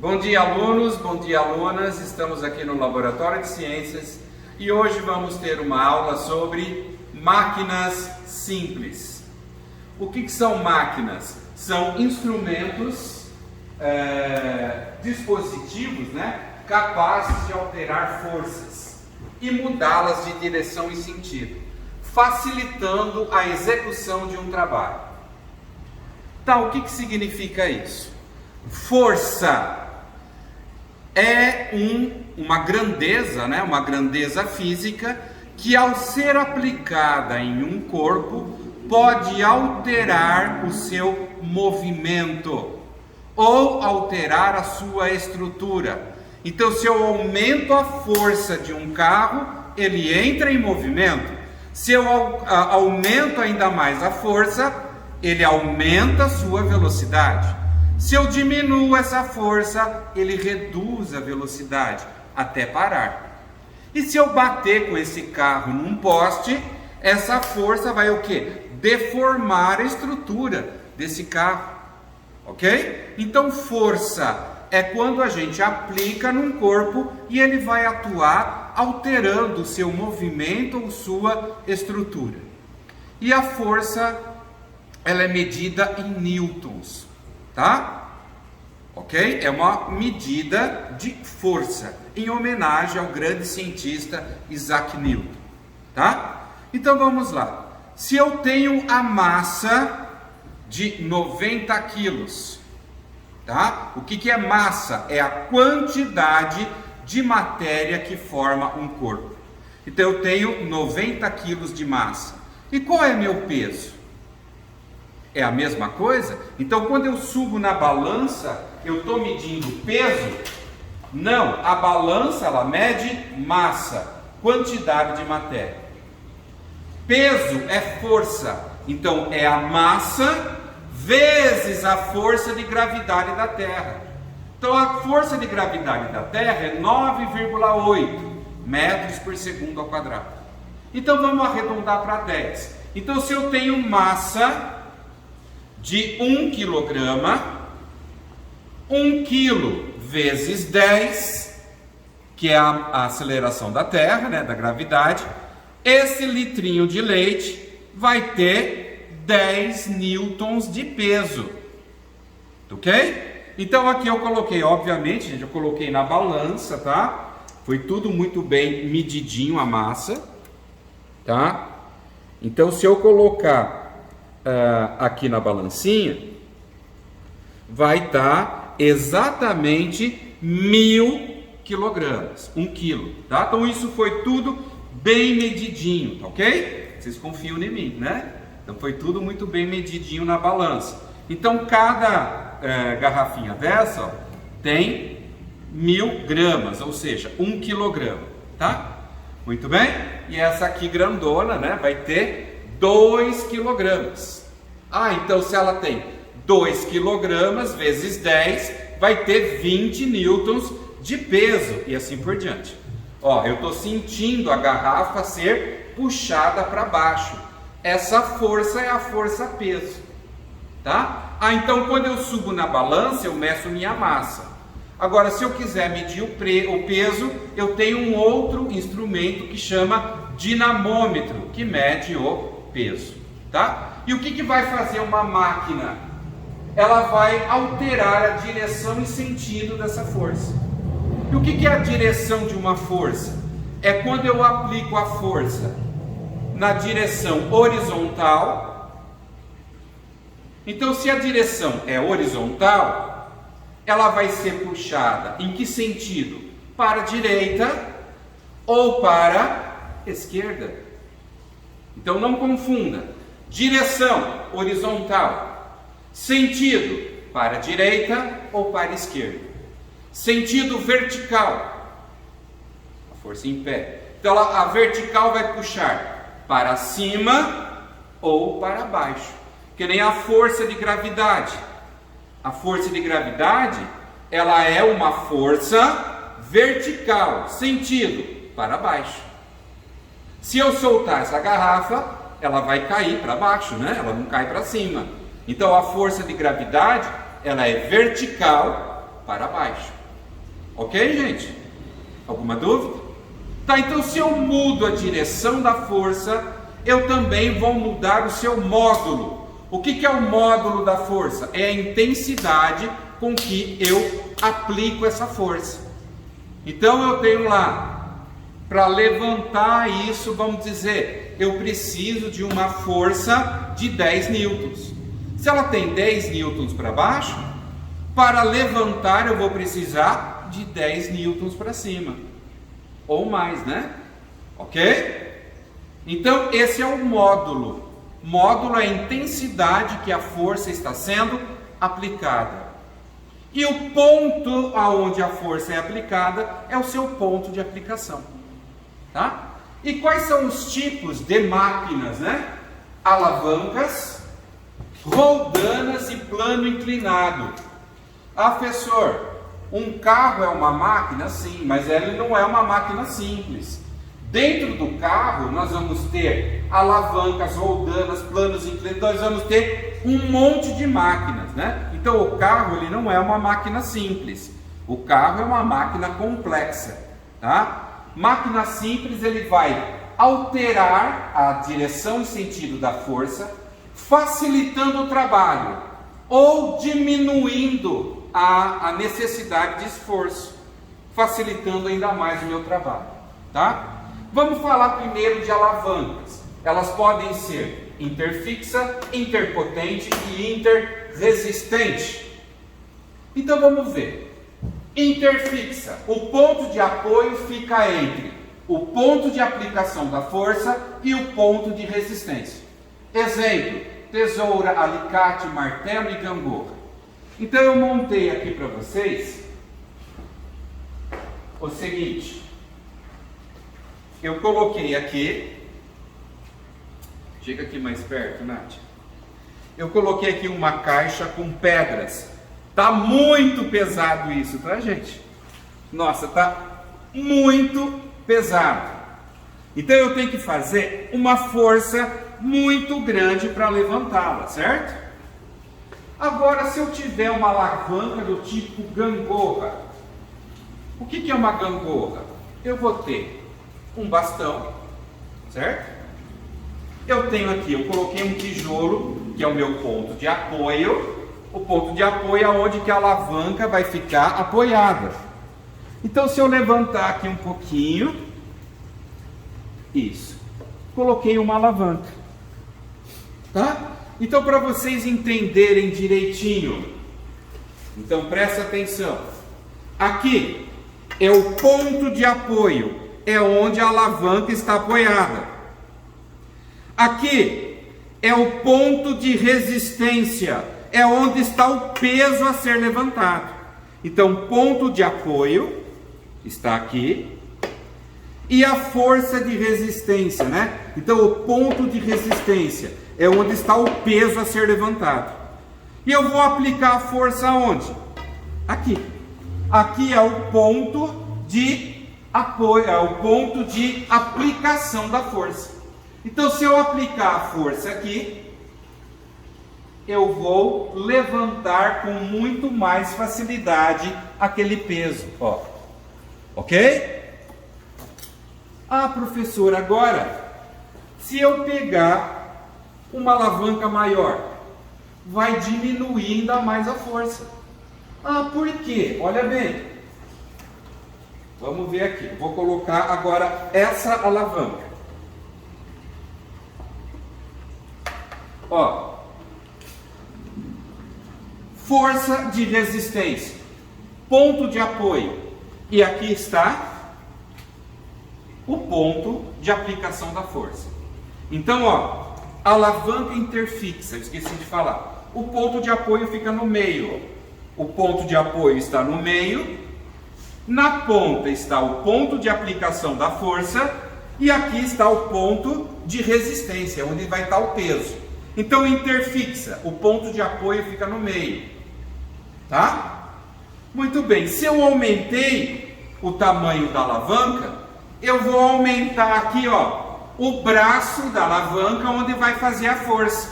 Bom dia, alunos, bom dia, alunas. Estamos aqui no Laboratório de Ciências e hoje vamos ter uma aula sobre máquinas simples. O que são máquinas? São instrumentos, dispositivos, capazes de alterar forças e mudá-las de direção e sentido, facilitando a execução de um trabalho. Então, o que significa isso? Força é uma grandeza, uma grandeza física que, ao ser aplicada em um corpo, pode alterar o seu movimento ou alterar a sua estrutura. Então, se eu aumento a força de um carro, ele entra em movimento. Se eu aumento ainda mais a força, ele aumenta a sua velocidade. Se eu diminuo essa força, ele reduz a velocidade até parar. E se eu bater com esse carro num poste, essa força vai o quê? Deformar a estrutura desse carro. Ok? Então, força é quando a gente aplica num corpo e ele vai atuar alterando o seu movimento ou sua estrutura. E a força, ela é medida em newtons, tá? Ok? É uma medida de força, em homenagem ao grande cientista Isaac Newton, tá? Então vamos lá. Se eu tenho a massa de 90 quilos, tá? O que é massa? É a quantidade de matéria que forma um corpo. Então eu tenho 90 quilos de massa. E qual é meu peso? É a mesma coisa? Então quando eu subo na balança, eu estou medindo peso? Não, a balança ela mede massa, quantidade de matéria. Peso é força, então é a massa vezes a força de gravidade da Terra. Então a força de gravidade da Terra é 9,8 metros por segundo ao quadrado. Então vamos arredondar para 10. Então se eu tenho massa de 1 quilograma, 1 quilo vezes 10, que é a aceleração da Terra, da gravidade, esse litrinho de leite vai ter 10 newtons de peso, ok? Então aqui eu coloquei, obviamente, gente, eu coloquei na balança, tá? Foi tudo muito bem medidinho a massa, tá? Então se eu colocar aqui na balancinha, vai estar exatamente 1000 quilogramas, 1 quilo, tá? Então isso foi tudo bem medidinho, tá ok? Vocês confiam em mim, né? Então foi tudo muito bem medidinho na balança. Então cada garrafinha dessa, ó, tem 1000 gramas, ou seja, 1 quilograma, tá? Muito bem? E essa aqui grandona, vai ter 2 quilogramas. Então se ela tem 2 quilogramas vezes 10, vai ter 20 newtons de peso e assim por diante. Ó, eu estou sentindo a garrafa ser puxada para baixo. Essa força é a força peso, tá? Então quando eu subo na balança, eu meço minha massa. Agora, se eu quiser medir o peso, eu tenho um outro instrumento que chama dinamômetro, que mede o peso, tá? E o que vai fazer uma máquina? Ela vai alterar a direção e sentido dessa força. E o que é a direção de uma força? É quando eu aplico a força na direção horizontal. Então, se a direção é horizontal, ela vai ser puxada em que sentido? Para a direita ou para a esquerda. Então não confunda. Direção horizontal. Sentido para a direita ou para a esquerda. Sentido vertical, a força em pé. Então a vertical vai puxar para cima ou para baixo, que nem a força de gravidade. A força de gravidade, ela é uma força vertical, sentido para baixo. Se eu soltar essa garrafa, ela vai cair para baixo, ela não cai para cima. Então a força de gravidade, ela é vertical para baixo. Ok, gente? Alguma dúvida? Tá, então se eu mudo a direção da força, eu também vou mudar o seu módulo. O que é o módulo da força? É a intensidade com que eu aplico essa força. Então eu tenho lá, para levantar isso, vamos dizer, eu preciso de uma força de 10 newtons. Se ela tem 10 newtons para baixo, para levantar eu vou precisar de 10 newtons para cima. Ou mais, né? Ok? Então esse é o módulo. Módulo é a intensidade que a força está sendo aplicada. E o ponto aonde a força é aplicada é o seu ponto de aplicação. Tá? E quais são os tipos de máquinas, né? Alavancas, roldanas e plano inclinado. Ah, professor, um carro é uma máquina? Sim, mas ele não é uma máquina simples. Dentro do carro nós vamos ter alavancas, roldanas, planos inclinados, nós vamos ter um monte de máquinas, né? Então o carro ele não é uma máquina simples. O carro é uma máquina complexa, tá? Máquina simples, ele vai alterar a direção e sentido da força, facilitando o trabalho ou diminuindo a necessidade de esforço, facilitando ainda mais o meu trabalho, tá? Vamos falar primeiro de alavancas. Elas podem ser interfixa, interpotente e interresistente. Então vamos ver. Interfixa, o ponto de apoio fica entre o ponto de aplicação da força e o ponto de resistência. Exemplo, tesoura, alicate, martelo e gangorra. Então eu montei aqui para vocês o seguinte. Eu coloquei aqui, chega aqui mais perto, Nath. Eu coloquei aqui uma caixa com pedras. Tá muito pesado isso, tá, gente? Nossa, tá muito pesado. Então eu tenho que fazer uma força muito grande para levantá-la, certo? Agora, se eu tiver uma alavanca do tipo gangorra, o que é uma gangorra? Eu vou ter um bastão, certo? Eu tenho aqui, eu coloquei um tijolo, que é o meu ponto de apoio. O ponto de apoio é onde que a alavanca vai ficar apoiada. Então, se eu levantar aqui um pouquinho, isso, coloquei uma alavanca, tá? Então, para vocês entenderem direitinho, então presta atenção. Aqui é o ponto de apoio, é onde a alavanca está apoiada. Aqui é o ponto de resistência, é onde está o peso a ser levantado. Então, ponto de apoio está aqui. E a força de resistência, né? Então, o ponto de resistência é onde está o peso a ser levantado. E eu vou aplicar a força aonde? Aqui. Aqui é o ponto de apoio, é o ponto de aplicação da força. Então, se eu aplicar a força aqui, eu vou levantar com muito mais facilidade aquele peso, ó. Ok? Ah, professor, agora, se eu pegar uma alavanca maior, vai diminuir ainda mais a força. Ah, por quê? Olha bem. Vamos ver aqui. Vou colocar agora essa alavanca. Ó. Força de resistência. Ponto de apoio. E aqui está o ponto de aplicação da força. Então, ó, alavanca interfixa, eu esqueci de falar. O ponto de apoio fica no meio. O ponto de apoio está no meio. Na ponta está o ponto de aplicação da força. E aqui está o ponto de resistência, onde vai estar o peso. Então, interfixa, o ponto de apoio fica no meio. Tá? Muito bem. Se eu aumentei o tamanho da alavanca, eu vou aumentar aqui, ó, o braço da alavanca onde vai fazer a força.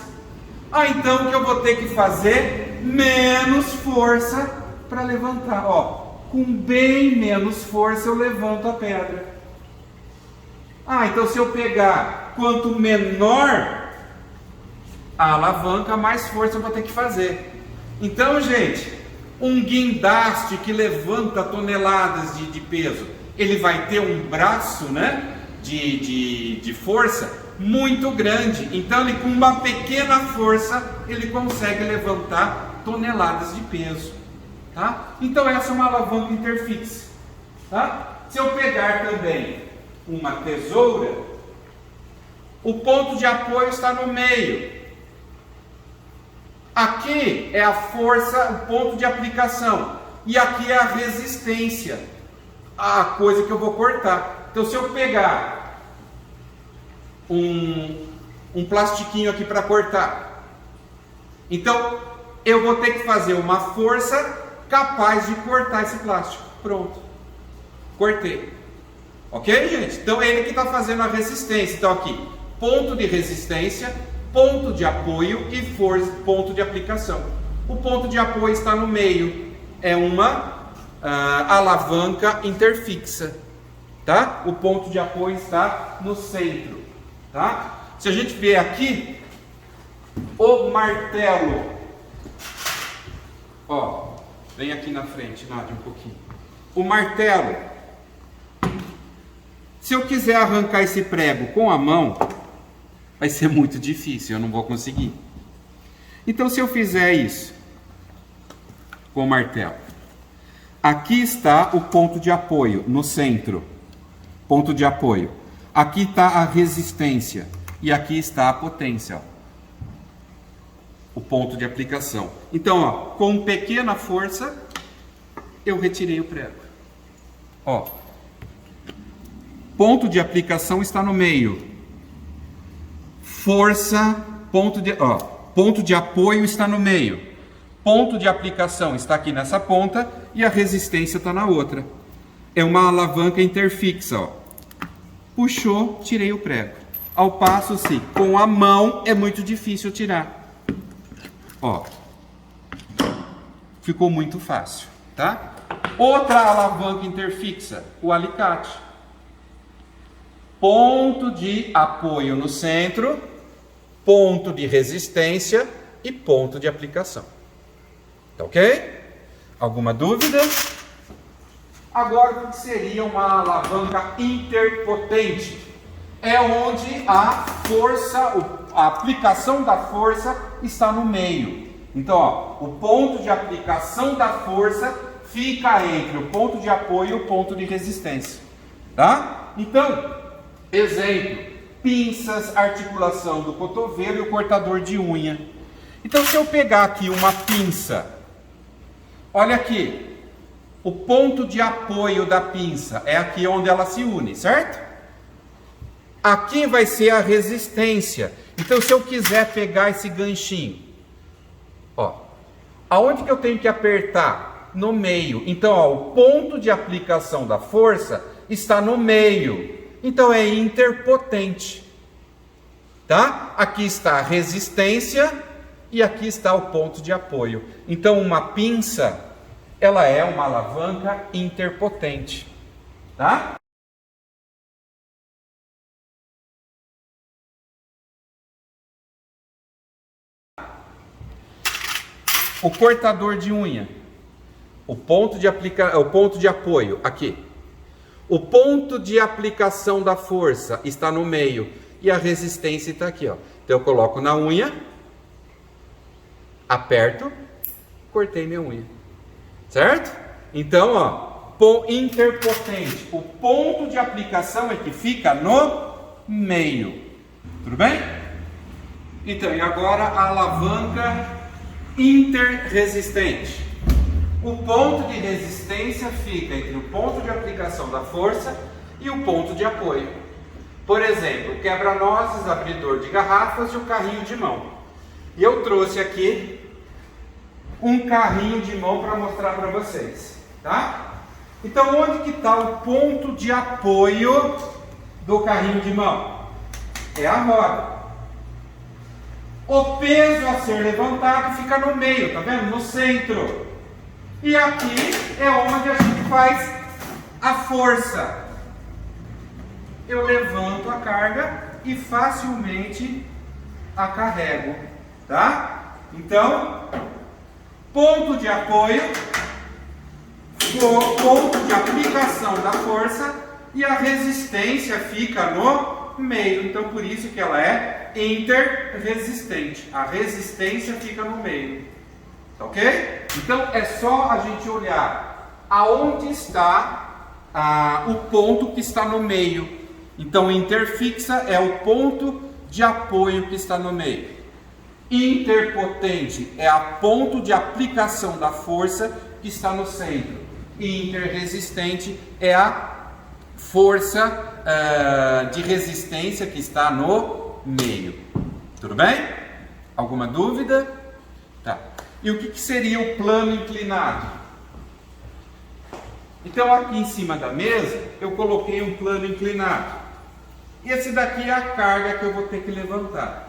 Ah, então que eu vou ter que fazer menos força para levantar. Ó, com bem menos força eu levanto a pedra. Ah, então se eu pegar, quanto menor a alavanca, mais força eu vou ter que fazer. Então, gente, um guindaste que levanta toneladas de peso, ele vai ter um braço, né, de força muito grande. Então, ele, com uma pequena força, ele consegue levantar toneladas de peso. Tá? Então, essa é uma alavanca interfixa. Tá? Se eu pegar também uma tesoura, o ponto de apoio está no meio. Aqui é a força, o ponto de aplicação. E aqui é a resistência, a coisa que eu vou cortar. Então, se eu pegar um plastiquinho aqui para cortar, então eu vou ter que fazer uma força capaz de cortar esse plástico. Pronto. Cortei. Ok, gente? Então, ele que está fazendo a resistência. Então, aqui, ponto de resistência, ponto de apoio e força, ponto de aplicação. O ponto de apoio está no meio, é uma alavanca interfixa, tá? O ponto de apoio está no centro, tá? Se a gente ver aqui, o martelo, ó, vem aqui na frente, Nádia, um pouquinho. O martelo, se eu quiser arrancar esse prego com a mão, vai ser muito difícil, eu não vou conseguir. Então, se eu fizer isso com o martelo, aqui está o ponto de apoio, no centro, ponto de apoio. Aqui está a resistência e aqui está a potência, ó, o ponto de aplicação. Então, ó, com pequena força, eu retirei o prego. Ó, ponto de aplicação está no meio. Força, ponto de apoio está no meio. Ponto de aplicação está aqui nessa ponta e a resistência está na outra. É uma alavanca interfixa, ó. Puxou, tirei o prego. Ao passo se com a mão é muito difícil tirar. Ó. Ficou muito fácil, tá? Outra alavanca interfixa, o alicate. Ponto de apoio no centro, ponto de resistência e ponto de aplicação. Tá ok? Alguma dúvida? Agora, o que seria uma alavanca interpotente? É onde a força, a aplicação da força está no meio. Então, ó, o ponto de aplicação da força fica entre o ponto de apoio e o ponto de resistência. Tá? Então, exemplo, pinças, articulação do cotovelo e o cortador de unha. Então, se eu pegar aqui uma pinça, olha aqui, o ponto de apoio da pinça é aqui onde ela se une, certo? Aqui vai ser a resistência. Então, se eu quiser pegar esse ganchinho, ó, aonde que eu tenho que apertar? No meio. Então, ó, o ponto de aplicação da força está no meio. Então, é interpotente. Tá? Aqui está a resistência e aqui está o ponto de apoio. Então, uma pinça, ela é uma alavanca interpotente. Tá? O cortador de unha, o ponto de apoio aqui. O ponto de aplicação da força está no meio e a resistência está aqui, ó. Então eu coloco na unha, aperto, cortei minha unha. Certo? Então, ó, interpotente. O ponto de aplicação é que fica no meio. Tudo bem? Então, e agora a alavanca interresistente. O ponto de resistência fica entre o ponto de aplicação da força e o ponto de apoio. Por exemplo, quebra-nozes, abridor de garrafas e o carrinho de mão. E eu trouxe aqui um carrinho de mão para mostrar para vocês, tá? Então, onde que está o ponto de apoio do carrinho de mão? É a roda. O peso a ser levantado fica no meio, tá vendo? No centro. E aqui é onde a gente faz a força. Eu levanto a carga e facilmente a carrego, tá? Então, ponto de apoio, ponto de aplicação da força e a resistência fica no meio. Então, por isso que ela é interresistente. A resistência fica no meio, ok? Então, é só a gente olhar aonde está o ponto que está no meio. Então, interfixa é o ponto de apoio que está no meio. Interpotente é a ponto de aplicação da força que está no centro. E interresistente é a força de resistência que está no meio. Tudo bem? Alguma dúvida? Tá. E o que seria o plano inclinado? Então, aqui em cima da mesa, eu coloquei um plano inclinado. E esse daqui é a carga que eu vou ter que levantar.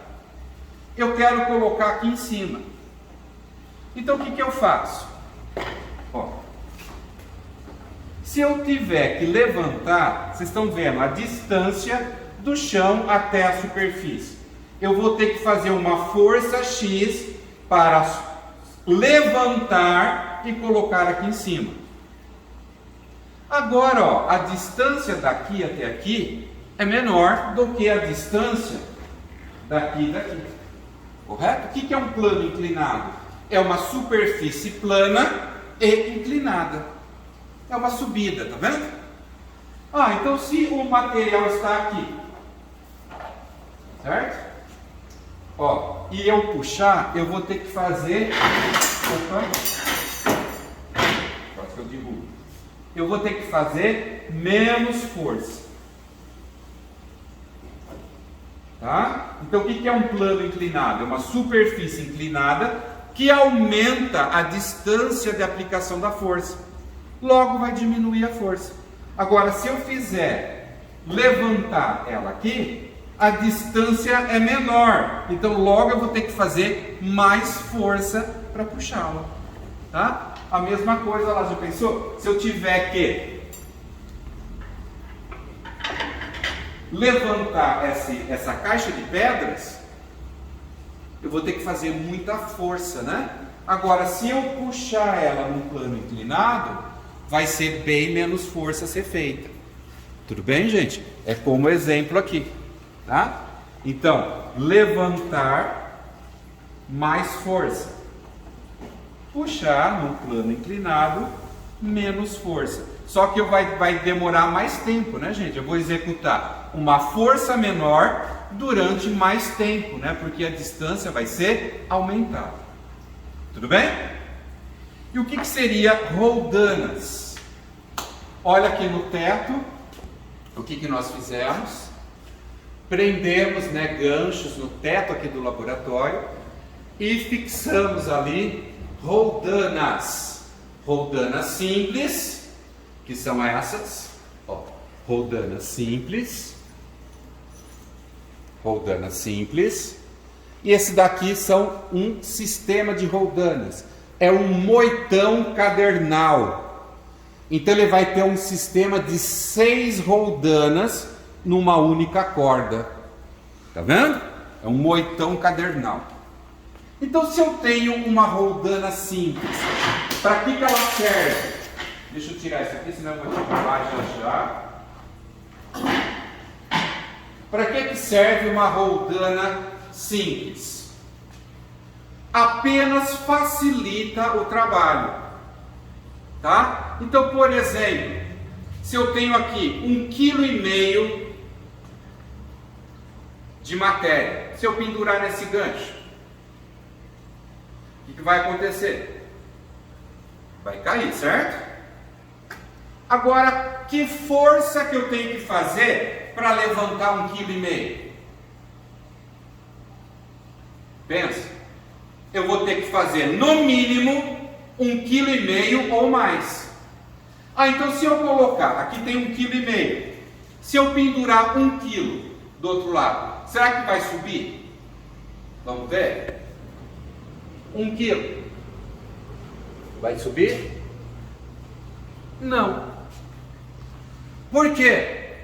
Eu quero colocar aqui em cima. Então, o que eu faço? Ó, se eu tiver que levantar, vocês estão vendo a distância do chão até a superfície. Eu vou ter que fazer uma força X para levantar e colocar aqui em cima. Agora, ó, a distância daqui até aqui é menor do que a distância daqui e daqui. Correto? O que é um plano inclinado? É uma superfície plana e inclinada. É uma subida, tá vendo? Então se o material está aqui, certo? Ó, e eu puxar, eu vou ter que fazer... Opa! Quase que eu derrubo. Eu vou ter que fazer menos força. Tá? Então, o que é um plano inclinado? É uma superfície inclinada que aumenta a distância de aplicação da força. Logo, vai diminuir a força. Agora, se eu fizer levantar ela aqui, a distância é menor. Então, logo eu vou ter que fazer mais força para puxá-la. Tá? A mesma coisa lá, já pensou? Se eu tiver que levantar essa caixa de pedras, eu vou ter que fazer muita força, né? Agora, se eu puxar ela num plano inclinado, vai ser bem menos força a ser feita. Tudo bem, gente? É como exemplo aqui, tá? Então, levantar mais força. Puxar num plano inclinado, menos força. Só que vai demorar mais tempo, né, gente? Eu vou executar uma força menor durante mais tempo, né? Porque a distância vai ser aumentada. Tudo bem? E o que seria roldanas? Olha aqui no teto, o que nós fizemos? Prendemos, né, ganchos no teto aqui do laboratório e fixamos ali roldanas. Roldanas simples, que são essas, ó, roldanas simples, e esse daqui são um sistema de roldanas, é um moitão cadernal, então ele vai ter um sistema de 6 roldanas numa única corda, tá vendo? É um moitão cadernal. Então, se eu tenho uma roldana simples, para que ela serve? Deixa eu tirar isso aqui, senão eu vou derrubar já. Para que serve uma roldana simples? Apenas facilita o trabalho, tá? Então, por exemplo, se eu tenho aqui 1,5 kg de matéria, se eu pendurar nesse gancho, o que vai acontecer? Vai cair, certo? Agora, que força que eu tenho que fazer para levantar 1,5 kg? Pensa, eu vou ter que fazer no mínimo 1,5 kg ou mais. Então se eu colocar, aqui tem 1,5 kg, se eu pendurar 1 kg do outro lado, será que vai subir? Vamos ver? 1 kg. Vai subir? Não. Por quê?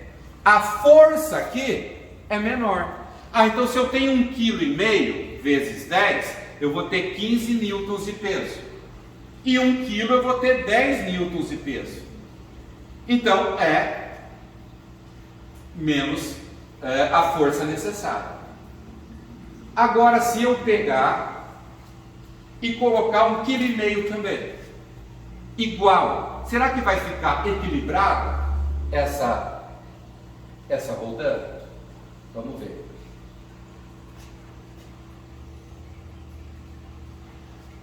A força aqui é menor. Então se eu tenho 1,5 kg vezes 10, eu vou ter 15 newtons de peso. E 1 kg eu vou ter 10 newtons de peso. Então é menos a força necessária. Agora se eu pegar e colocar 1,5 kg também, igual, será que vai ficar equilibrado essa roldana? Vamos ver.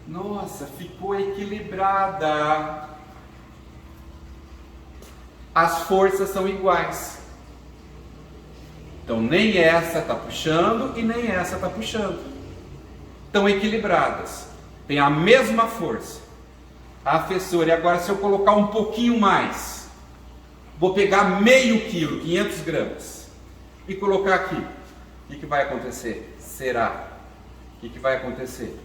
Nossa, ficou equilibrada. As forças são iguais. Então nem essa está puxando e nem essa está puxando. Estão equilibradas. Tem a mesma força. Professor, e agora se eu colocar um pouquinho mais, vou pegar meio quilo, 500 gramas, e colocar aqui, o que vai acontecer? Será? O que vai acontecer?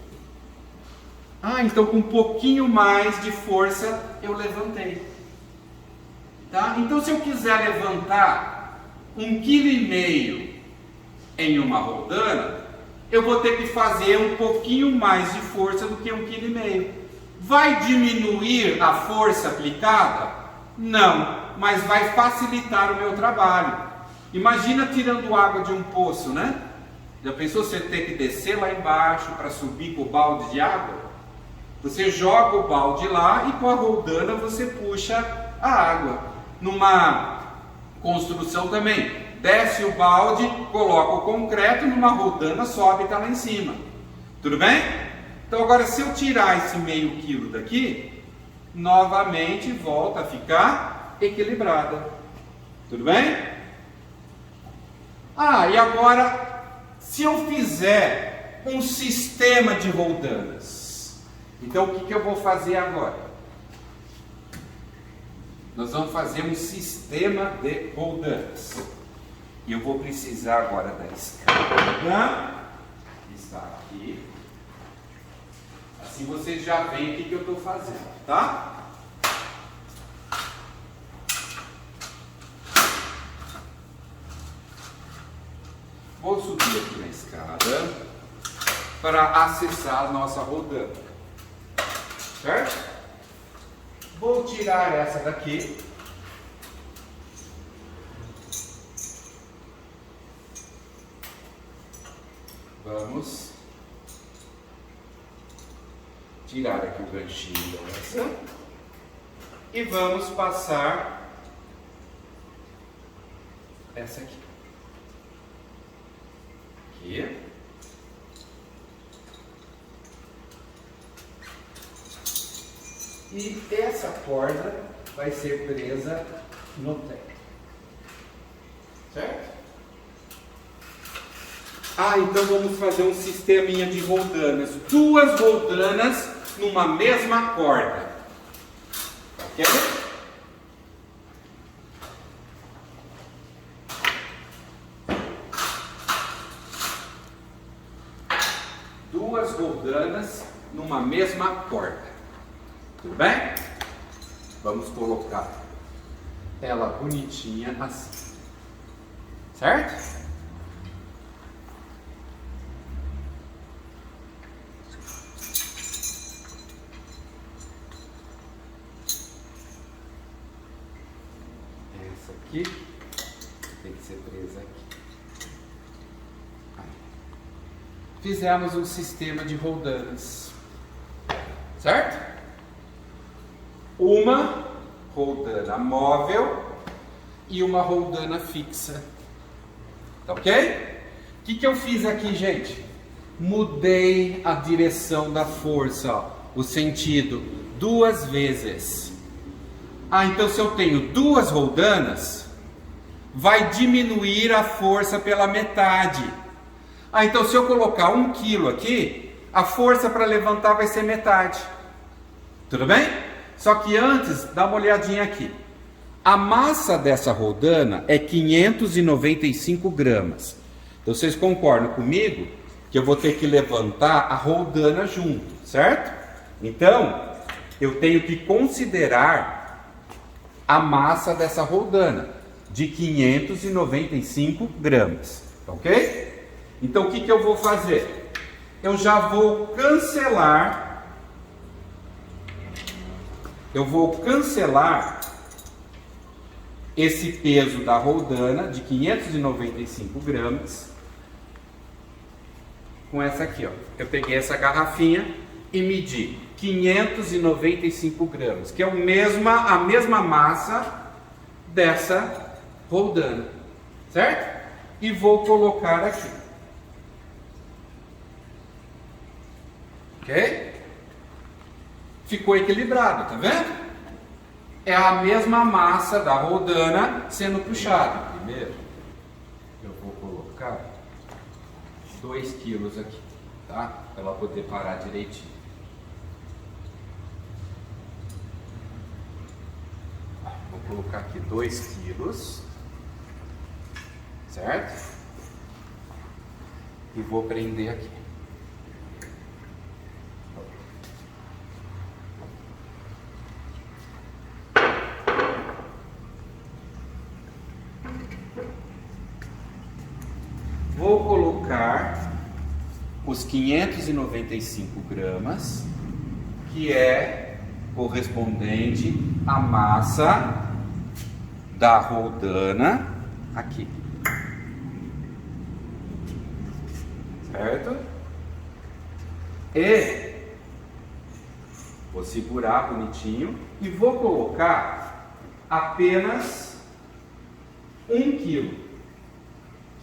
Então com um pouquinho mais de força eu levantei. Tá? Então se eu quiser levantar 1,5 kg em uma roldana, eu vou ter que fazer um pouquinho mais de força do que 1,5 kg. Vai diminuir a força aplicada? Não, mas vai facilitar o meu trabalho. Imagina tirando água de um poço, né? Já pensou você ter que descer lá embaixo para subir com o balde de água? Você joga o balde lá e com a roldana você puxa a água. Numa construção também, desce o balde, coloca o concreto, numa roldana sobe e está lá em cima. Tudo bem? Então agora se eu tirar esse meio quilo daqui, novamente volta a ficar equilibrada. Tudo bem? E agora, se eu fizer um sistema de roldanas, então o que eu vou fazer agora? Nós vamos fazer um sistema de roldanas. E eu vou precisar agora da escada, que está aqui. Assim vocês já veem o que eu estou fazendo, tá? Vou subir aqui na escada para acessar a nossa roldana, certo? Vou tirar essa daqui. Vamos tirar aqui o ganchinho dessa. E vamos passar essa aqui. Aqui. E essa corda vai ser presa no teto. Certo? Então vamos fazer um sisteminha de roldanas. 2 roldanas numa mesma corda. Ok? Duas roldanas numa mesma corda. Tudo bem? Vamos colocar ela bonitinha assim. Certo? Essa aqui tem que ser presa aqui. Fizemos um sistema de roldanas. Certo? Uma roldana móvel e uma roldana fixa. Tá ok? O que eu fiz aqui, gente? Mudei a direção da força, ó, o sentido, 2 vezes. Então se eu tenho 2 roldanas, vai diminuir a força pela metade. Então se eu colocar 1 kg aqui, a força para levantar vai ser metade. Tudo bem? Só que antes, dá uma olhadinha aqui. A massa dessa roldana é 595 gramas. Então vocês concordam comigo que eu vou ter que levantar a roldana junto, certo? Então, eu tenho que considerar a massa dessa roldana, de 595 gramas, ok? Então o que eu vou fazer? Eu já vou cancelar, esse peso da roldana de 595 gramas com essa aqui, ó. Eu peguei essa garrafinha e medi 595 gramas, que é a mesma massa dessa roldana, certo? E vou colocar aqui, ok? Ficou equilibrado, tá vendo? É a mesma massa da roldana sendo puxada. Primeiro, eu vou colocar 2 quilos aqui, tá? Para ela poder parar direitinho. Vou colocar aqui 2 quilos, certo? E vou prender aqui. Vou colocar os 595 gramas, que é correspondente à massa da roldana aqui, certo? E vou segurar bonitinho e vou colocar apenas 1 quilo.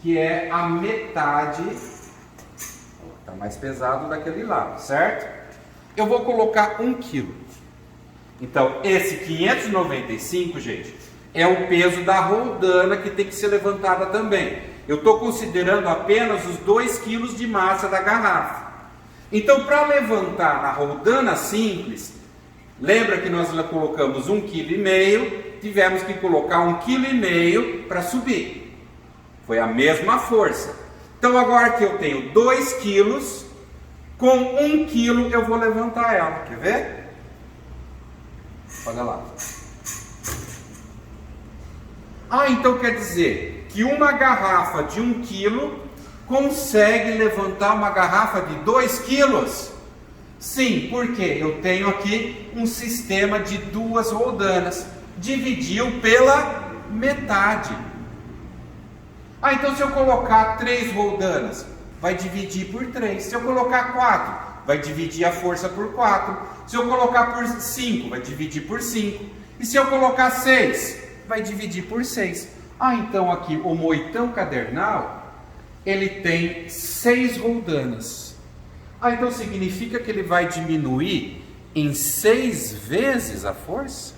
Que é a metade, está mais pesado daquele lado, certo? Eu vou colocar 1 quilo. Então, esse 595, gente, é o peso da roldana que tem que ser levantada também. Eu estou considerando apenas os 2 quilos de massa da garrafa. Então, para levantar na roldana simples, lembra que nós colocamos 1,5 kg, tivemos que colocar 1,5 kg para subir. Foi a mesma força. Então agora que eu tenho 2 quilos, com 1 quilo eu vou levantar ela. Quer ver? Olha lá. Então quer dizer que uma garrafa de 1 quilo consegue levantar uma garrafa de 2 quilos? Sim, porque eu tenho aqui um sistema de 2 roldanas. Dividiu pela metade. Então se eu colocar 3 roldanas, vai dividir por 3. Se eu colocar 4, vai dividir a força por 4. Se eu colocar por 5, vai dividir por 5. E se eu colocar 6, vai dividir por 6. Então aqui o moitão cadernal, ele tem 6 roldanas. Então significa que ele vai diminuir em 6 vezes a força?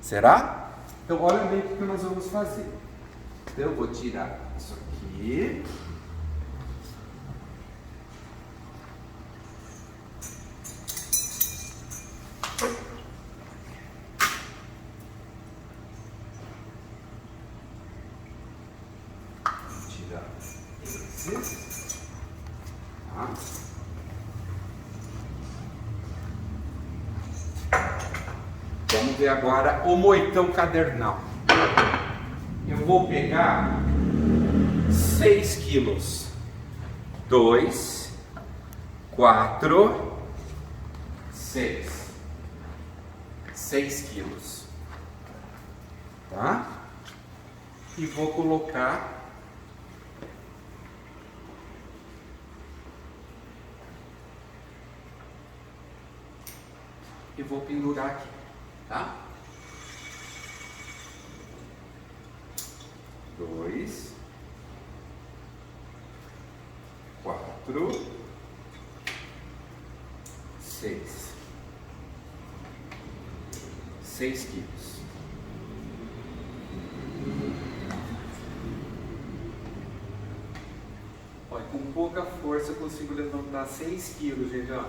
Será? Então olha bem o que nós vamos fazer. Então eu vou tirar isso aqui. Vou tirar esse. Tá? Vamos ver agora o moitão cadernal. Eu vou pegar 6 quilos, 2, 4, 6, 6 quilos, tá? E vou colocar e vou pendurar aqui, tá? 2, 4, 6. 6 quilos. Olha, com pouca força eu consigo levantar 6 quilos, gente, ó.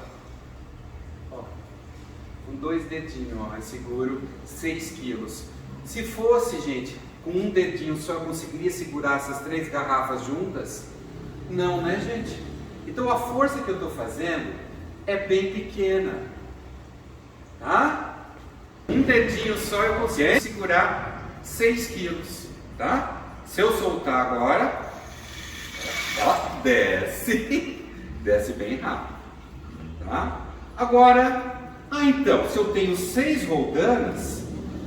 Com 2 dedinhos, ó, eu seguro 6 quilos. Se fosse, gente, com um dedinho só eu conseguiria segurar essas 3 garrafas juntas? Não, né, gente? Então a força que eu estou fazendo é bem pequena, tá? Um dedinho só eu consigo segurar 6 quilos, tá? Se eu soltar agora, ó, desce, desce bem rápido, tá? Agora, então, se eu tenho 6 roldanas,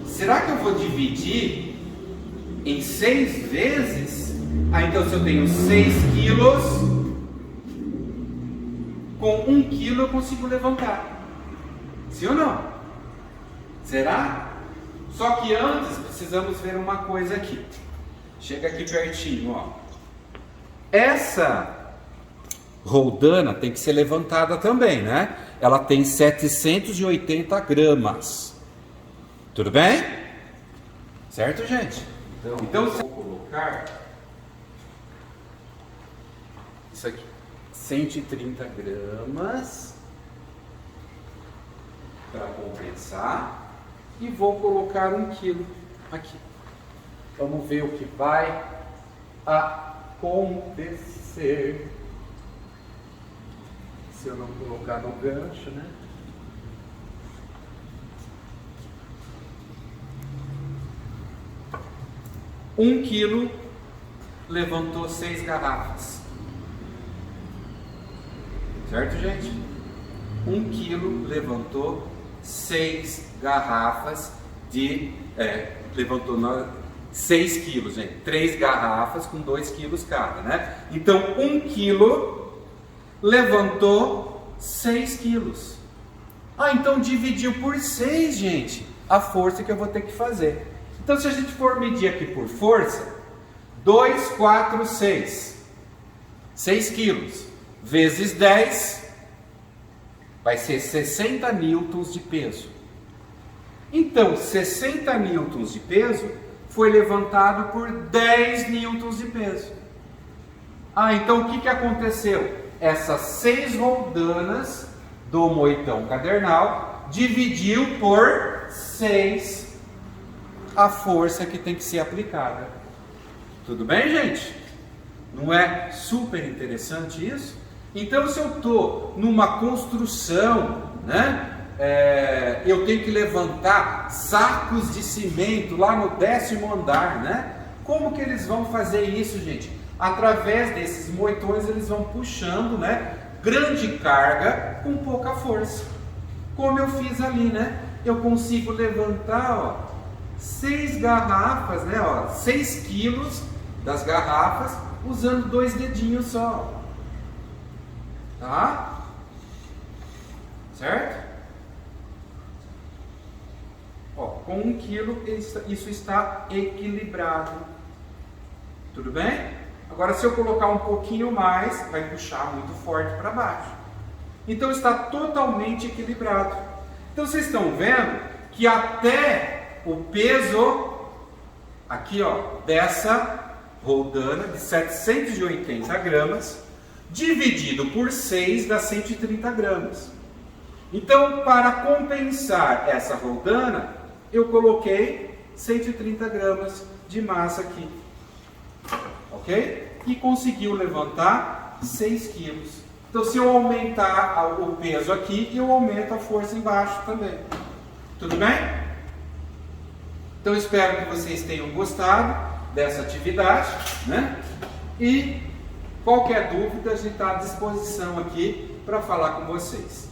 será que eu vou dividir em 6 vezes? Então, se eu tenho 6 quilos, com 1 quilo eu consigo levantar. Sim ou não? Será? Só que antes precisamos ver uma coisa aqui. Chega aqui pertinho, ó. Essa roldana tem que ser levantada também, né? Ela tem 780 gramas. Tudo bem? Certo, gente? Então, se eu colocar isso aqui, 130 gramas, para compensar, e vou colocar 1 quilo aqui. Vamos ver o que vai acontecer se eu não colocar no gancho, né? Um quilo levantou 6 garrafas. Certo, gente? 1 quilo levantou 6 garrafas de... levantou 6 quilos, gente. 3 garrafas com 2 quilos cada, né? Então, 1 quilo levantou 6 quilos. Então dividiu por 6, gente, a força que eu vou ter que fazer. Então, se a gente for medir aqui por força, 2, 4, 6. 6 quilos vezes 10 vai ser 60 newtons de peso. Então, 60 newtons de peso foi levantado por 10 newtons de peso. Então o que aconteceu? Essas 6 roldanas do moitão cadernal dividiu por 6 a força que tem que ser aplicada. Tudo bem, gente? Não é super interessante isso? Então, se eu estou numa construção, né? Eu tenho que levantar sacos de cimento lá no 10º andar, né? Como que eles vão fazer isso, gente? Através desses moitões eles vão puxando, né? Grande carga com pouca força. Como eu fiz ali, né? Eu consigo levantar, ó, 6 garrafas, né? Ó, 6 quilos das garrafas usando 2 dedinhos só. Tá? Certo? Ó, com 1 quilo isso está equilibrado. Tudo bem? Agora, se eu colocar um pouquinho mais, vai puxar muito forte para baixo. Então está totalmente equilibrado. Então vocês estão vendo que até o peso aqui, ó, dessa roldana de 780 gramas dividido por 6 dá 130 gramas. Então, para compensar essa roldana, eu coloquei 130 gramas de massa aqui, ok? E conseguiu levantar 6 quilos. Então, se eu aumentar o peso aqui, eu aumento a força embaixo também. Tudo bem? Então, espero que vocês tenham gostado dessa atividade, né? E qualquer dúvida, a gente está à disposição aqui para falar com vocês.